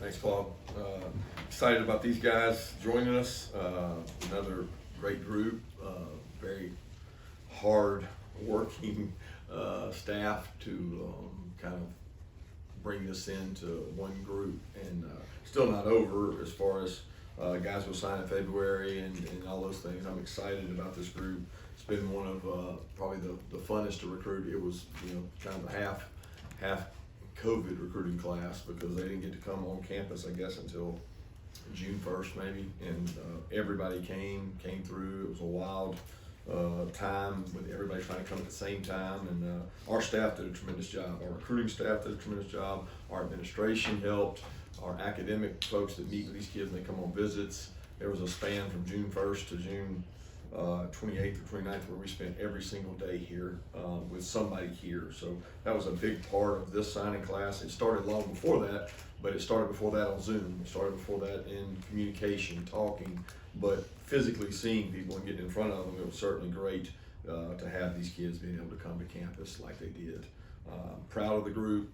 Thanks, Claude. Excited about these guys joining us. Another great group, very hard working staff to kind of bring this into one group, and still not over as far as guys will sign in February and all those things. I'm excited about this group. It's been one of probably the funnest to recruit. It was, kind of a half COVID recruiting class because they didn't get to come on campus, I guess, until June 1st maybe, and everybody came through. It was a wild time with everybody trying to come at the same time, and our staff did a tremendous job. Our recruiting staff did a tremendous job. Our administration helped. Our academic folks that meet with these kids and they come on visits. There was a span from June 1st to June 28th or 29th where we spent every single day here with somebody here. So that was a big part of this signing class. It started long before that, but it started before that on Zoom. It started before that in communication, talking, but physically seeing people and getting in front of them. It was certainly great to have these kids being able to come to campus like they did. Proud of the group,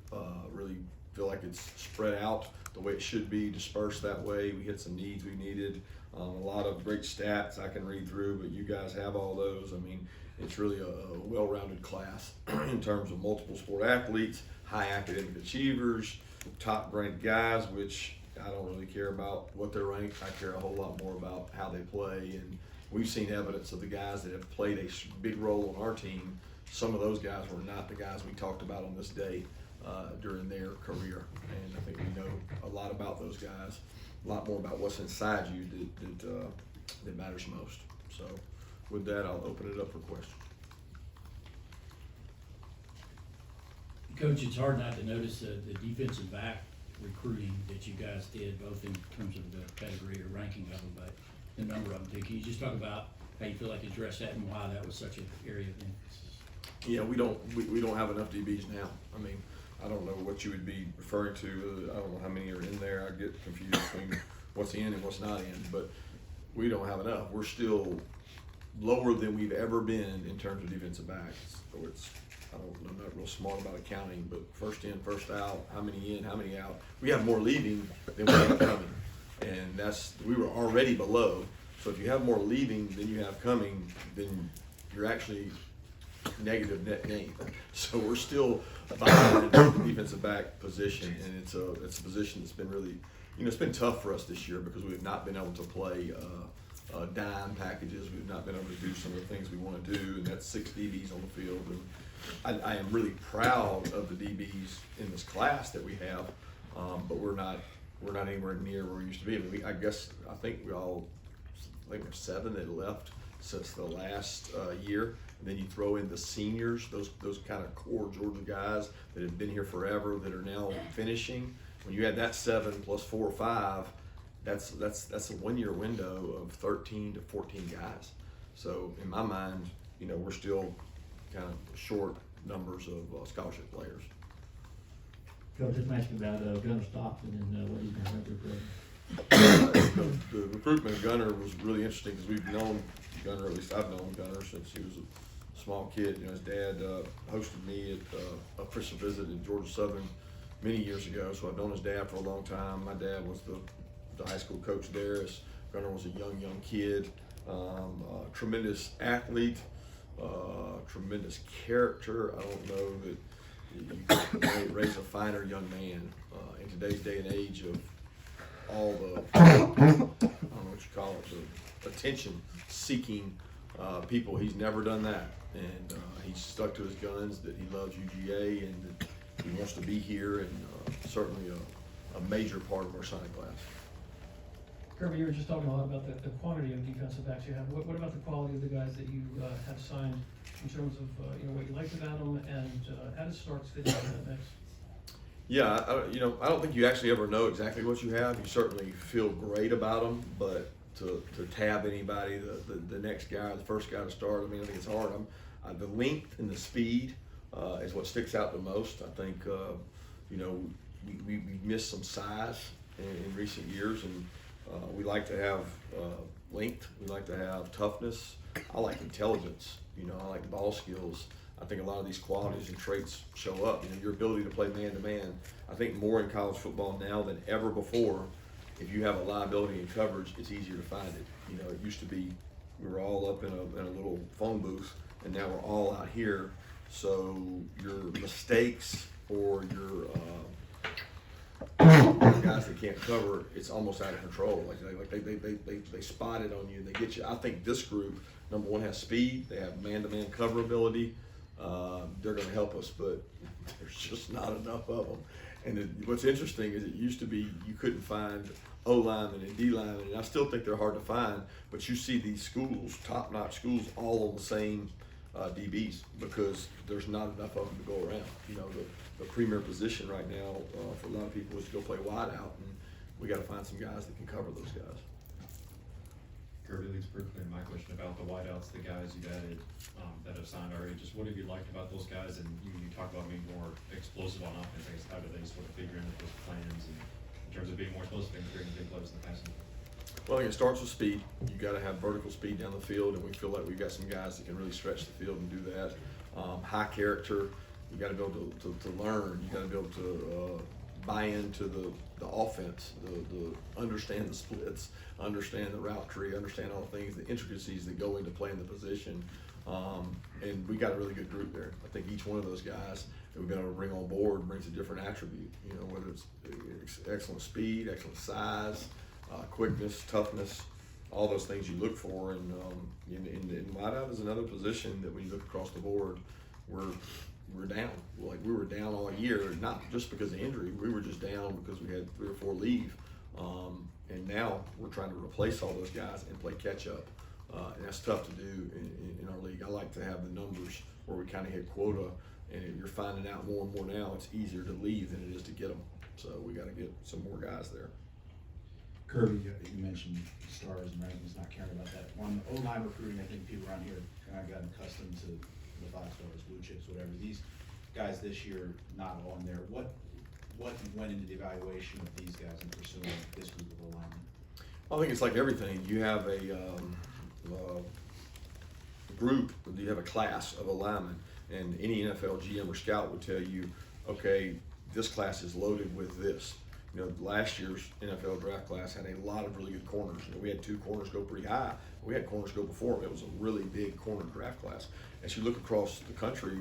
really feel like it's spread out the way it should be, dispersed that way. We hit some needs we needed. A lot of great stats I can read through, but you guys have all those. I mean, it's really a well-rounded class in terms of multiple sport athletes, high academic achievers, top-ranked guys, which I don't really care about what they're ranked. I care a whole lot more about how they play, and we've seen evidence of the guys that have played a big role on our team. Some of those guys were not the guys we talked about on this day during their career, and I think we know a lot about those guys. A lot more about what's inside you that matters most. So with that, I'll open it up for questions. Coach, it's hard not to notice the defensive back recruiting that you guys did, both in terms of the pedigree or ranking of them, but the number of them too. Can you just talk about how you feel like you addressed that and why that was such an area of emphasis? Yeah, we don't have enough DBs now. I mean, I don't know what you would be referring to. I don't know how many are in there. I get confused between what's in and what's not in, but we don't have enough. We're still lower than we've ever been in terms of defensive backs. So I'm not real smart about accounting, but first in, first out, how many in, how many out. We have more leaving than we have coming, and we were already below. So if you have more leaving than you have coming, then you're actually negative net gain. So we're still behind the defensive back position, and it's a position that's been really, it's been tough for us this year because we've not been able to play dime packages. We've not been able to do some of the things we want to do, and that's 6 DBs on the field. And I am really proud of the DBs in this class that we have, but we're not anywhere near where we used to be. I mean, I think we're 7 that left since the last year. And then you throw in the seniors, those kind of core Georgia guys that have been here forever that are now finishing. When you add that 7 plus 4 or 5, that's a 1 year window of 13 to 14 guys. So in my mind, we're still kind of short numbers of scholarship players. Coach, just asking about Gunner Stockton and what he's been able to do. The recruitment of Gunner was really interesting because we've known Gunner, at least I've known Gunner since he was a small kid. His dad hosted me at a official visit in Georgia Southern many years ago, so I've known his dad for a long time. My dad was the high school coach there. Gunner was a young kid, tremendous athlete, tremendous character. I don't know that you can raise a finer young man in today's day and age of all the, I don't know what you call it, the attention-seeking people. He's never done that, and he's stuck to his guns that he loves UGA and that he wants to be here, and certainly a major part of our signing class. Kirby, you were just talking a lot about the quantity of defensive backs you have. What about the quality of the guys that you have signed in terms of what you liked about them, and how does Starks fit into that mix? Yeah, I don't think you actually ever know exactly what you have. You certainly feel great about them, but to tab anybody, the next guy, the first guy to start, I think it's hard. The length and the speed is what sticks out the most. I think, we missed some size in recent years, and we like to have length. We like to have toughness. I like intelligence. I like ball skills. I think a lot of these qualities and traits show up. You know, your ability to play man-to-man. I think more in college football now than ever before, if you have a liability in coverage, it's easier to find it. You know, it used to be we were all up in a little phone booth, and now we're all out here. So your mistakes or your guys that can't cover, it's almost out of control. Like they spot it on you and they get you. I think this group, number one, has speed. They have man-to-man cover ability. They're going to help us, but there's just not enough of them. And what's interesting is it used to be you couldn't find O linemen and D linemen, and I still think they're hard to find. But you see these schools, top-notch schools, all on the same DBs because there's not enough of them to go around. You know, the premier position right now for a lot of people is to go play wide out, and we got to find some guys that can cover those guys. Kirby leads perfectly in my question about the wideouts, the guys you added that have signed already. Just what have you liked about those guys? And you talk about being more explosive on offense. I guess how do they sort of figure into those plans and in terms of being more explosive and creating big plays in the passing? Well, I think it starts with speed. You got to have vertical speed down the field, and we feel like we've got some guys that can really stretch the field and do that. High character. You got to be able to learn. You got to be able to buy into the offense, the understand the splits, understand the route tree, understand all the things, the intricacies that go into playing the position. And we got a really good group there. I think each one of those guys that we've been able to bring on board brings a different attribute. You know, whether it's excellent speed, excellent size, quickness, toughness, all those things you look for. And in wideout is another position that when you look across the board, we're down. Like we were down all year, not just because of injury. We were just down because we had 3 or 4 leave. And now we're trying to replace all those guys and play catch up. And that's tough to do in our league. I like to have the numbers where we kind of hit quota, and if you're finding out more and more now, it's easier to leave than it is to get them. So we got to get some more guys there. Kirby, you mentioned stars and rankings, not caring about that. On O-line recruiting, I think people around here kind of gotten accustomed to the 5 stars, blue chips, whatever. These guys this year not on there. What went into the evaluation of these guys and pursuing this group of O-linemen? I think it's like everything. You have a group, you have a class of alignment, and any NFL GM or scout would tell you, okay, this class is loaded with this. You know, last year's NFL draft class had a lot of really good corners. You know, we had 2 corners go pretty high. We had corners go before them. It was a really big corner draft class. As you look across the country,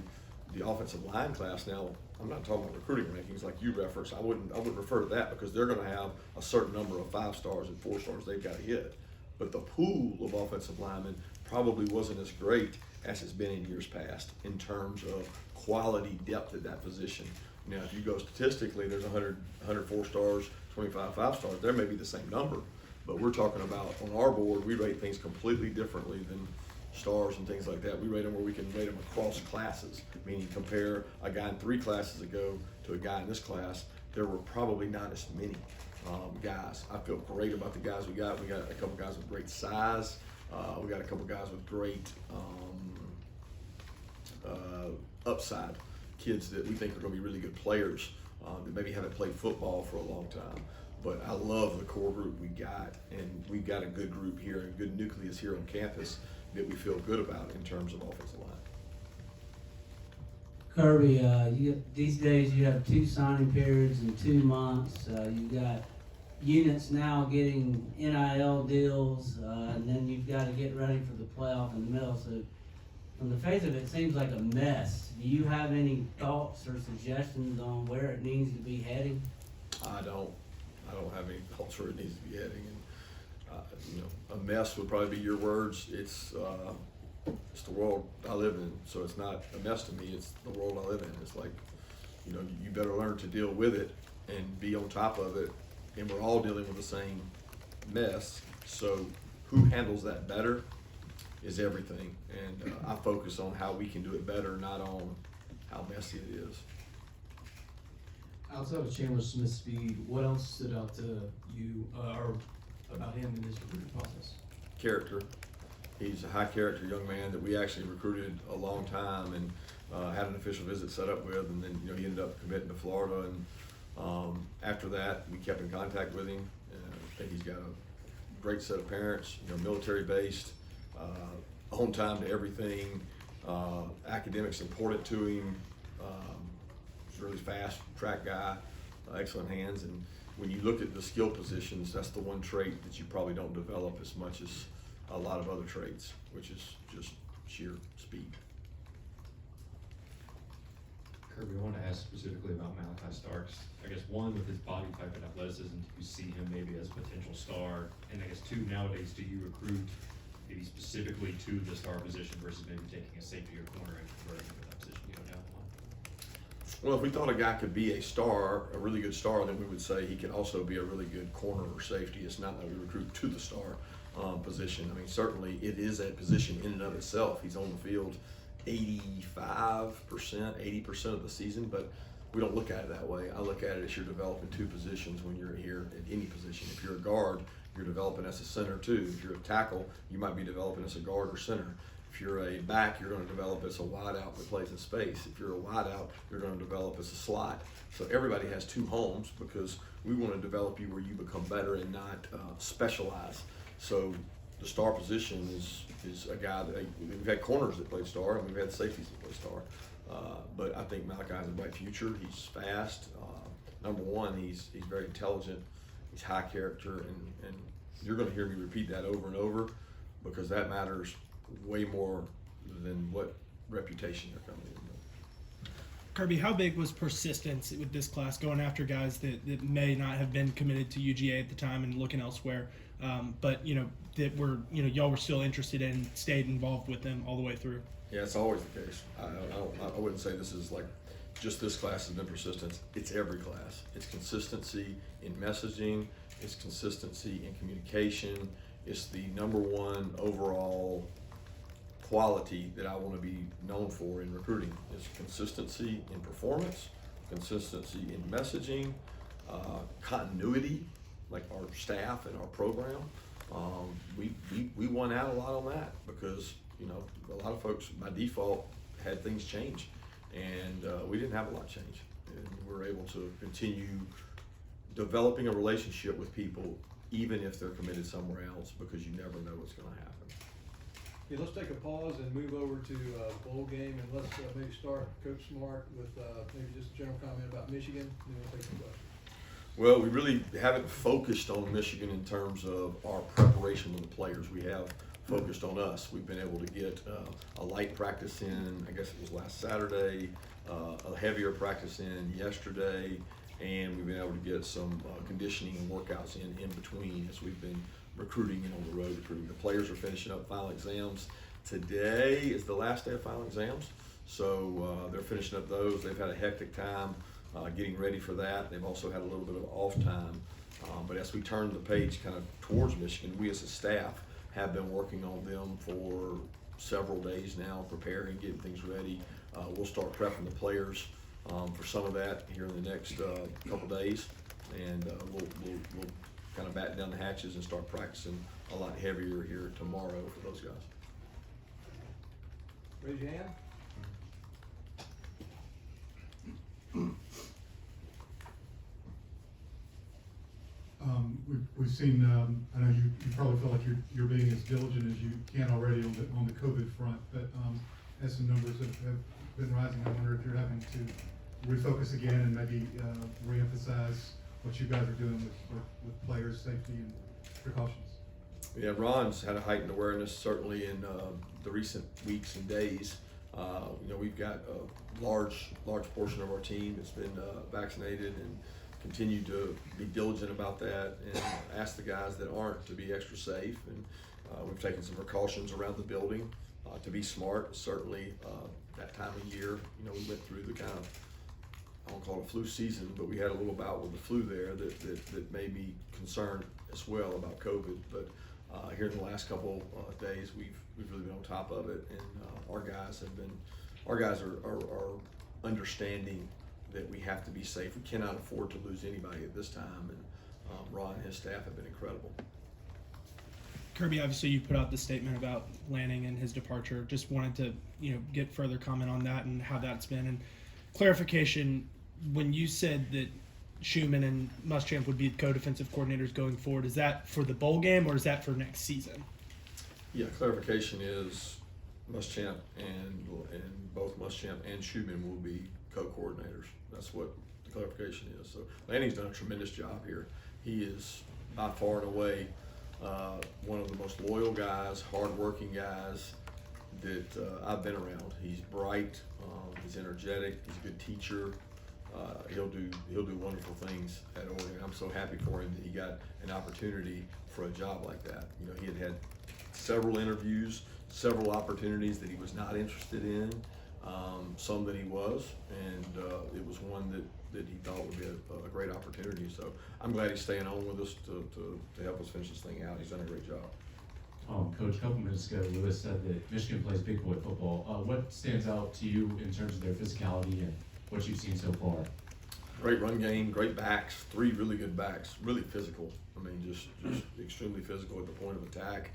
the offensive line class now, I'm not talking about recruiting rankings like you referenced. I wouldn't refer to that because they're going to have a certain number of 5 stars and 4 stars they've got to hit. But the pool of offensive linemen probably wasn't as great as it's been in years past in terms of quality depth at that position. Now, if you go statistically, there's 104 stars, 25 5 stars. There may be the same number, but we're talking about on our board, we rate things completely differently than stars and things like that. We rate them where we can rate them across classes, meaning compare a guy in 3 classes ago to a guy in this class. There were probably not as many guys. I feel great about the guys we got. We got a couple guys with great size. We got a couple guys with great upside. Kids that we think are going to be really good players that maybe haven't played football for a long time. But I love the core group we got, and we've got a good group here, a good nucleus here on campus that we feel good about in terms of offensive line. Kirby, these days you have 2 signing periods in 2 months. You got units now getting NIL deals, and then you've got to get ready for the playoff in the middle. So from the face of it, it seems like a mess. Do you have any thoughts or suggestions on where it needs to be heading? I don't have any thoughts where it needs to be heading. And a mess would probably be your words. It's the world I live in, so it's not a mess to me. It's the world I live in. It's like, you better learn to deal with it and be on top of it. And we're all dealing with the same mess. So who handles that better is everything. And I focus on how we can do it better, not on how messy it is. Outside of Chandler Smith's speed, what else stood out to you or about him in this recruiting process? Character. He's a high character young man that we actually recruited a long time and had an official visit set up with, and then he ended up committing to Florida. And after that, we kept in contact with him. I think he's got a great set of parents, military based, on time to everything. Academics important to him. He's a really fast track guy, excellent hands, and when you look at the skill positions, that's the one trait that you probably don't develop as much as a lot of other traits, which is just sheer speed. Kirby, I want to ask specifically about Malachi Starks. I guess one, with his body type and athleticism, do you see him maybe as a potential star? And I guess two, nowadays, do you recruit maybe specifically to the star position versus maybe taking a safety or corner and converting him to that position, you know, down the line? Well, if we thought a guy could be a star, a really good star, then we would say he can also be a really good corner or safety. It's not that we recruit to the star position. I mean, certainly it is a position in and of itself. He's on the field 85%, 80% of the season, but we don't look at it that way. I look at it as you're developing two positions when you're here at any position. If you're a guard, you're developing as a center too. If you're a tackle, you might be developing as a guard or center. If you're a back, you're going to develop as a wideout that plays in space. If you're a wideout, you're going to develop as a slot. So everybody has two homes because we want to develop you where you become better and not specialize. So the star position is a guy that we've had corners that played star and we've had safeties that play star. But I think Malachi has a bright future. He's fast. Number one, he's very intelligent. He's high character, and you're going to hear me repeat that over and over because that matters way more than what reputation they're coming in with. Kirby, how big was persistence with this class, going after guys that may not have been committed to UGA at the time and looking elsewhere, but that were y'all were still interested in, stayed involved with them all the way through? Yeah, it's always the case. I wouldn't say this is like just this class has been persistence. It's every class. It's consistency in messaging. It's consistency in communication. It's the number one overall quality that I want to be known for in recruiting is consistency in performance, consistency in messaging, continuity, like our staff and our program. We won out a lot on that because a lot of folks by default had things change, and we didn't have a lot change, and we were able to continue developing a relationship with people even if they're committed somewhere else because you never know what's going to happen. Okay, let's take a pause and move over to bowl game, and let's maybe start, Coach Smart, with maybe just a general comment about Michigan, and then we'll take some questions. Well, we really haven't focused on Michigan in terms of our preparation of the players. We have focused on us. We've been able to get a light practice in, I guess it was last Saturday, a heavier practice in yesterday, and we've been able to get some conditioning and workouts in between as we've been recruiting and on the road recruiting. The players are finishing up final exams. Today is the last day of final exams, so they're finishing up those. They've had a hectic time getting ready for that. They've also had a little bit of off time, but as we turn the page kind of towards Michigan, we as a staff have been working on them for several days now, preparing, getting things ready. We'll start prepping the players for some of that here in the next couple days, and we'll kind of batten down the hatches and start practicing a lot heavier here tomorrow for those guys. Raise your hand. We've seen, I know you probably feel like you're being as diligent as you can already on the COVID front, but as some numbers have been rising, I wonder if you're having to refocus again and maybe reemphasize what you guys are doing with players' safety and precautions. Yeah, Ron's had a heightened awareness certainly in the recent weeks and days. We've got a large portion of our team that's been vaccinated and continue to be diligent about that and ask the guys that aren't to be extra safe. And we've taken some precautions around the building to be smart. Certainly that time of year, we went through the kind of, I won't call it a flu season, but we had a little bout with the flu there that made me concerned as well about COVID. But here in the last couple days, we've really been on top of it, and our guys are understanding that we have to be safe. We cannot afford to lose anybody at this time, and Ron and his staff have been incredible. Kirby, obviously you put out the statement about Lanning and his departure. Just wanted to, get further comment on that and how that's been. And clarification, when you said that Schumann and Muschamp would be co-defensive coordinators going forward, is that for the bowl game or is that for next season? Yeah, clarification is Muschamp and both Muschamp and Schumann will be co-coordinators. That's what the clarification is. So Lanny's done a tremendous job here. He is by far and away one of the most loyal guys, hardworking guys that I've been around. He's bright, he's energetic, he's a good teacher. He'll do wonderful things at Oregon. I'm so happy for him that he got an opportunity for a job like that. You know, he had several interviews, several opportunities that he was not interested in, some that he was, and it was one that he thought would be a great opportunity. So I'm glad he's staying on with us to help us finish this thing out. He's done a great job. Coach, a couple minutes ago, Lewis said that Michigan plays big boy football. What stands out to you in terms of their physicality and what you've seen so far? Great run game, great backs, 3 really good backs, really physical. I mean, just extremely physical at the point of attack.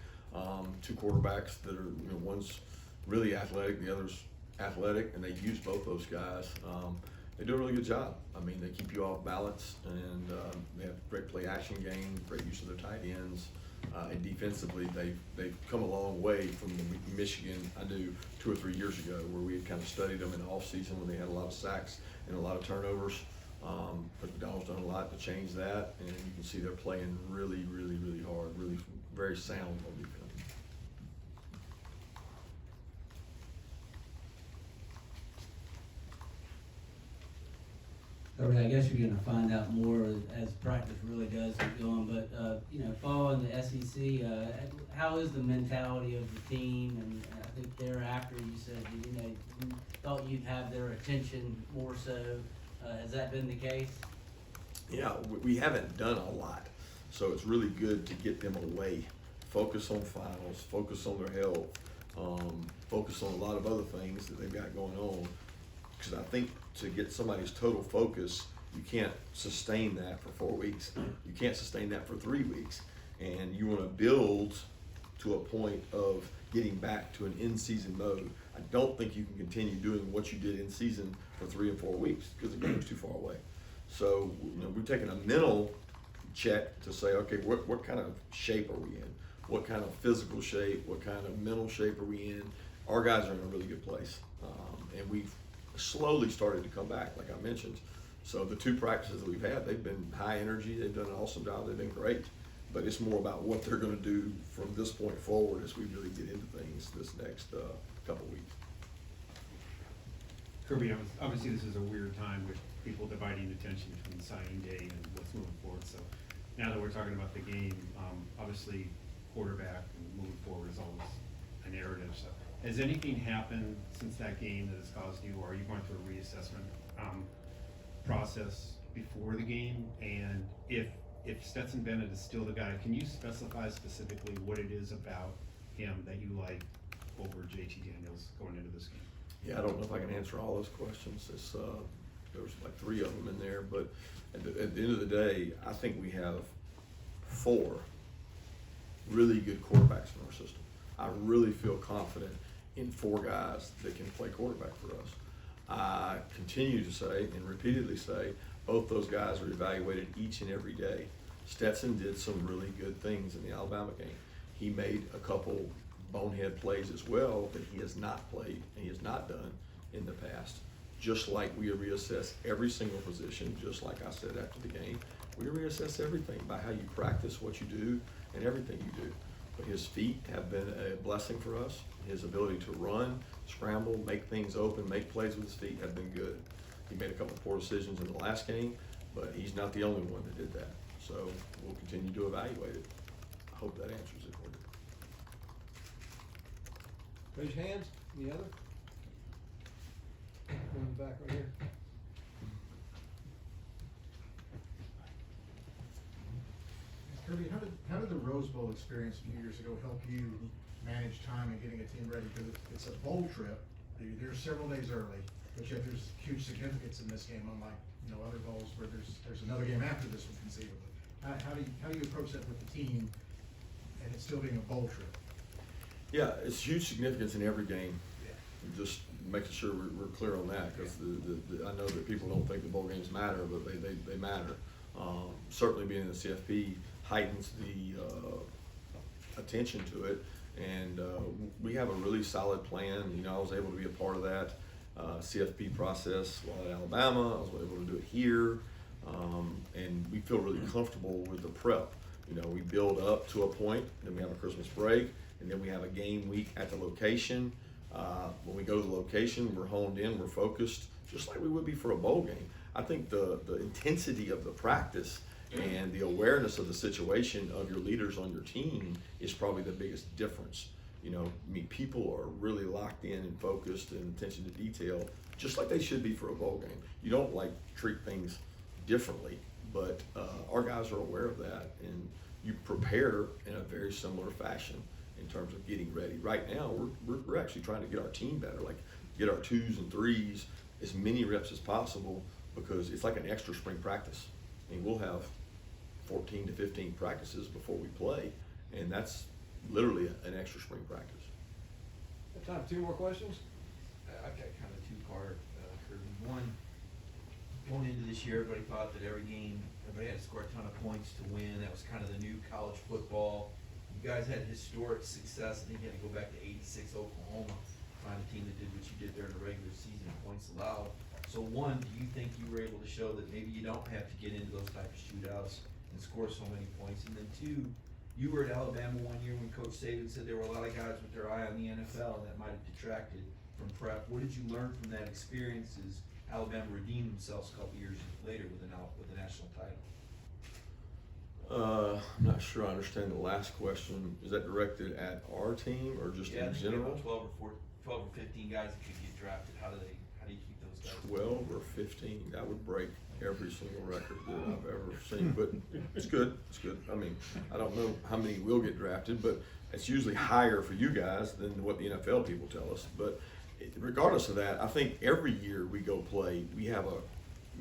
2 quarterbacks that are, you know, one's really athletic, the other's athletic, and they use both those guys. They do a really good job. I mean, they keep you off balance, and they have great play action game, great use of their tight ends. And defensively, they've come a long way from the Michigan I knew 2 or 3 years ago, where we had kind of studied them in the offseason when they had a lot of sacks and a lot of turnovers. But the Dogs done a lot to change that, and you can see they're playing really, really, really hard, really very sound on defense. Kirby, I guess you're gonna find out more as practice really does get going, but, you know, following the SEC, how is the mentality of the team? And I think thereafter you said, you know, you thought you'd have their attention more so. Has that been the case? Yeah, we haven't done a lot, so it's really good to get them away, focus on finals, focus on their health, focus on a lot of other things that they've got going on. Because I think to get somebody's total focus, you can't sustain that for 4 weeks. You can't sustain that for 3 weeks. And you want to build to a point of getting back to an in-season mode. I don't think you can continue doing what you did in season for 3 and 4 weeks because the game's too far away. So, you know, we've taken a mental check to say, okay, what kind of shape are we in? What kind of physical shape? What kind of mental shape are we in? Our guys are in a really good place. And we've slowly started to come back, like I mentioned. So the 2 practices that we've had, they've been high energy. They've done an awesome job. They've been great. But it's more about what they're going to do from this point forward as we really get into things this next couple weeks. Kirby, obviously this is a weird time with people dividing attention between signing day and what's moving forward. So now that we're talking about the game, obviously quarterback and moving forward is always a narrative. So has anything happened since that game that has caused you, or are you going through a reassessment process before the game? And if Stetson Bennett is still the guy, can you specify specifically what it is about him that you like over JT Daniels going into this game? Yeah, I don't know if I can answer all those questions. There was like 3 of them in there, but at the end of the day, I think we have 4 really good quarterbacks in our system. I really feel confident in 4 guys that can play quarterback for us. I continue to say and repeatedly say both those guys are evaluated each and every day. Stetson did some really good things in the Alabama game. He made a couple bonehead plays as well that he has not played and he has not done in the past. Just like we reassess every single position, just like I said after the game, we reassess everything by how you practice, what you do, and everything you do. But his feet have been a blessing for us. His ability to run, scramble, make things open, make plays with his feet have been good. He made a couple of poor decisions in the last game, but he's not the only one that did that. So we'll continue to evaluate it. I hope that answers it for you. Raise your hands. Any other? One in the back right here. Kirby, how did the Rose Bowl experience a few years ago help you manage time and getting a team ready? Because it's a bowl trip. There's several days early, but yet there's huge significance in this game, unlike other bowls where there's another game after this one conceivably. How do you approach that with the team, and it still being a bowl trip? Yeah, it's huge significance in every game. Just making sure we're clear on that, because I know that people don't think the bowl games matter, but they matter. Certainly being in the CFP heightens the attention to it, And we have a really solid plan. You know, I was able to be a part of that CFP process while at Alabama. I was able to do it here. And we feel really comfortable with the prep. You know, we build up to a point, then we have a Christmas break, and then we have a game week at the location. When we go to the location, we're honed in, we're focused, just like we would be for a bowl game. I think the intensity of the practice and the awareness of the situation of your leaders on your team is probably the biggest difference. You know, I mean, people are really locked in and focused and attention to detail, just like they should be for a bowl game. You don't like treat things differently, but our guys are aware of that, and you prepare in a very similar fashion in terms of getting ready. Right now, we're actually trying to get our team better, like get our 2s and 3s, as many reps as possible, because it's like an extra spring practice. I mean, we'll have 14 to 15 practices before we play, and that's literally an extra spring practice. Have time for 2 more questions? I've got kind of a two-part, Kirby. One, going into this year, everybody thought that everybody had to score a ton of points to win. That was kind of the new college football. You guys had historic success. I think you had to go back to '86 Oklahoma, find a team that did what you did there in the regular season, points allowed. So one, do you think you were able to show that maybe you don't have to get into those type of shootouts and score so many points? And then two, you were at Alabama one year when Coach Saban said there were a lot of guys with their eye on the NFL, and that might have detracted from prep. What did you learn from that experience as Alabama redeemed themselves a couple years later with a national title? I'm not sure I understand the last question. Is that directed at our team or just in general? About 12 or 15 guys that could get drafted. How do you keep those guys? 12 or 15, that would break every single record that I've ever seen, but it's good, it's good. I mean, I don't know how many will get drafted, but it's usually higher for you guys than what the NFL people tell us. But regardless of that, I think every year we go play, we have a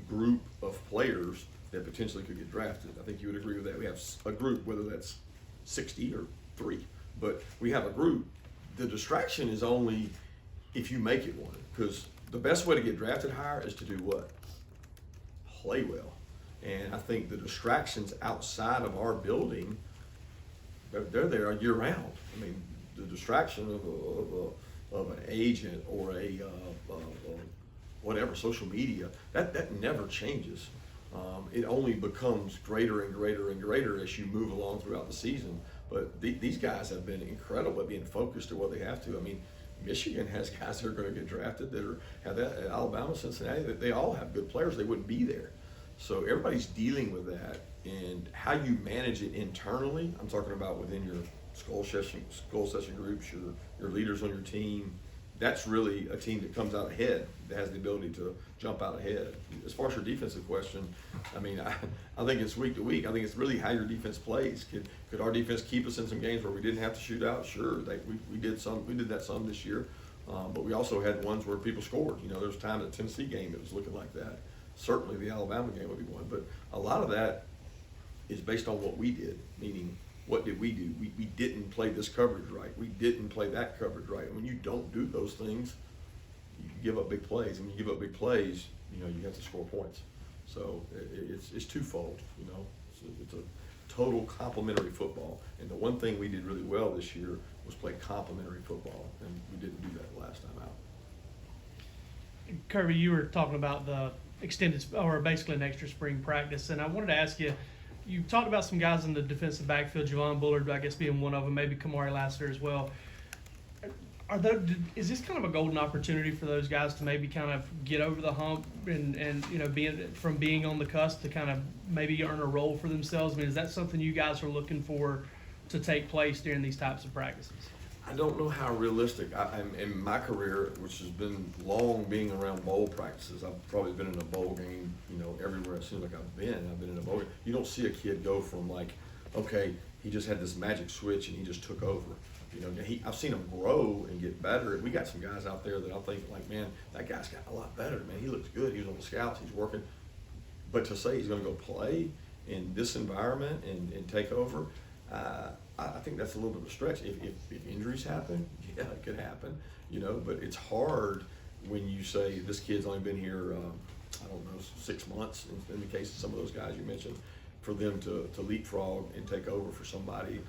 group of players that potentially could get drafted. I think you would agree with that. We have a group, whether that's 60 or 3, but we have a group. The distraction is only if you make it one, because the best way to get drafted higher is to do what? Play well. And I think the distractions outside of our building, they're there year round. I mean, the distraction of an agent or a whatever, social media, that never changes. It only becomes greater and greater and greater as you move along throughout the season. But these guys have been incredible at being focused to what they have to. I mean, Michigan has guys that are going to get drafted that have that. At Alabama, Cincinnati, they all have good players. They wouldn't be there. So everybody's dealing with that, and how you manage it internally. I'm talking about within your school session groups, your leaders on your team. That's really a team that comes out ahead, that has the ability to jump out ahead. As far as your defensive question, I mean, I think it's week to week. I think it's really how your defense plays. Could our defense keep us in some games where we didn't have to shoot out? Sure, we did some. We did that some this year, but we also had ones where people scored. You know, there was time at the Tennessee game it was looking like that. Certainly the Alabama game would be one, but a lot of that is based on what we did, meaning what did we do? We didn't play this coverage right. We didn't play that coverage right. And when you don't do those things, you give up big plays. And when you give up big plays, you know, you have to score points. So it's twofold, you know. It's a total complementary football. And the one thing we did really well this year was play complementary football, and we didn't do that last time out. Kirby, you were talking about the extended, or basically an extra spring practice, and I wanted to ask you, you talked about some guys in the defensive backfield, Javon Bullard, I guess, being one of them, maybe Kamari Lassiter as well. Is this kind of a golden opportunity for those guys to maybe kind of get over the hump and you know, being on the cusp to kind of maybe earn a role for themselves? I mean, is that something you guys are looking for to take place during these types of practices? I don't know how realistic. I'm in my career, which has been long being around bowl practices. I've probably been in a bowl game, you know, everywhere it seems like I've been in a bowl game. You don't see a kid go from like, okay, he just had this magic switch and he just took over. You know, I've seen him grow and get better. We got some guys out there that I'm thinking like, man, that guy's got a lot better, man. He looks good. He was on the scouts. He's working. But to say he's going to go play in this environment and take over, I think that's a little bit of a stretch. If injuries happen, yeah, it could happen, you know, but it's hard when you say this kid's only been here, I don't know, 6 months, in the case of some of those guys you mentioned, for them to leapfrog and take over for somebody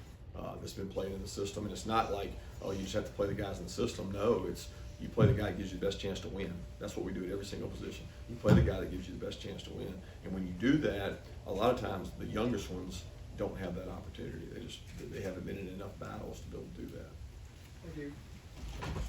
that's been played in the system. And it's not like, oh, you just have to play the guys in the system. No, it's you play the guy that gives you the best chance to win. That's what we do at every single position. You play the guy that gives you the best chance to win. And when you do that, a lot of times the youngest ones don't have that opportunity. They haven't been in enough battles to be able to do that. Thank you.